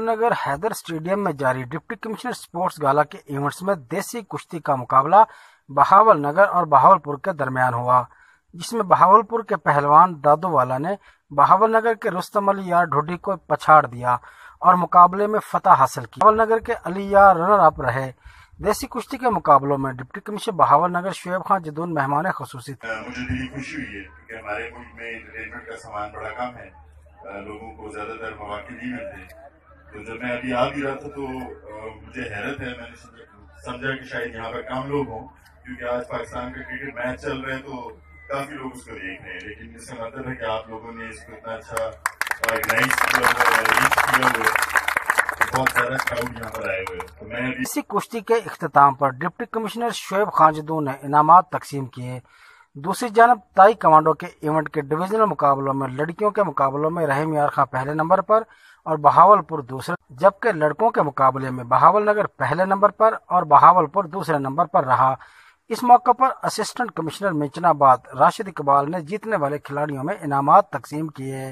बहावल नगर Haider stadium में जारी deputy commissioner sports गाला के इवेंट्स में देसी कुश्ती का मुकाबला बहावल नगर और बहावलपुर के दरमियान हुआ, जिसमें बहावलपुर के पहलवान दादूवाला ने बहावल नगर के रुस्तम अली यार ढोडी को पछाड़ दिया और मुकाबले में फतह हासिल की। बहावल नगर के अली यार रनर अप रहे। देसी कुश्ती के मुकाबलों में डिप्टी कमिश्नर बहावल नगर शुएब खान जदून मेहमान खुसूसी थे। मुझे दिली खुशी हुई है क्योंकि हमारे मुल्क में एंटरटेनमेंट का सामान बड़ा कम है, लोगों को ज्यादातर मौके नहीं मिलते। तो जब मैं अभी आ भी रहा था तो मुझे हैरत है, मैंने समझा कि शायद यहाँ पर कम लोग हों क्योंकि आज पाकिस्तान का क्रिकेट मैच चल रहा है तो काफी लोग उसको देख रहे हैं, लेकिन इसका मतलब है कि आप लोगों ने इसको इतना अच्छा ऑर्गेनाइज किया हुआ है, बहुत सारा क्राउड यहाँ पर आए हुए हैं। तो मैं इसी कुश्ती के इख्तिताम पर डिप्टी कमिश्नर शुएब खान जदून ने इनामात तकसीम किए। दूसरी जानब ताई कमांडो के इवेंट के डिविजनल मुकाबलों में लड़कियों के मुकाबलों में रहीम यार खां पहले नंबर पर और बहावलपुर दूसरे, जबकि लड़कों के मुकाबले में बहावल नगर पहले नंबर पर और बहावलपुर दूसरे नंबर पर रहा। इस मौके पर असिस्टेंट कमिश्नर मेचनाबाद राशिद इकबाल ने जीतने वाले खिलाड़ियों में इनामात तकसीम किए।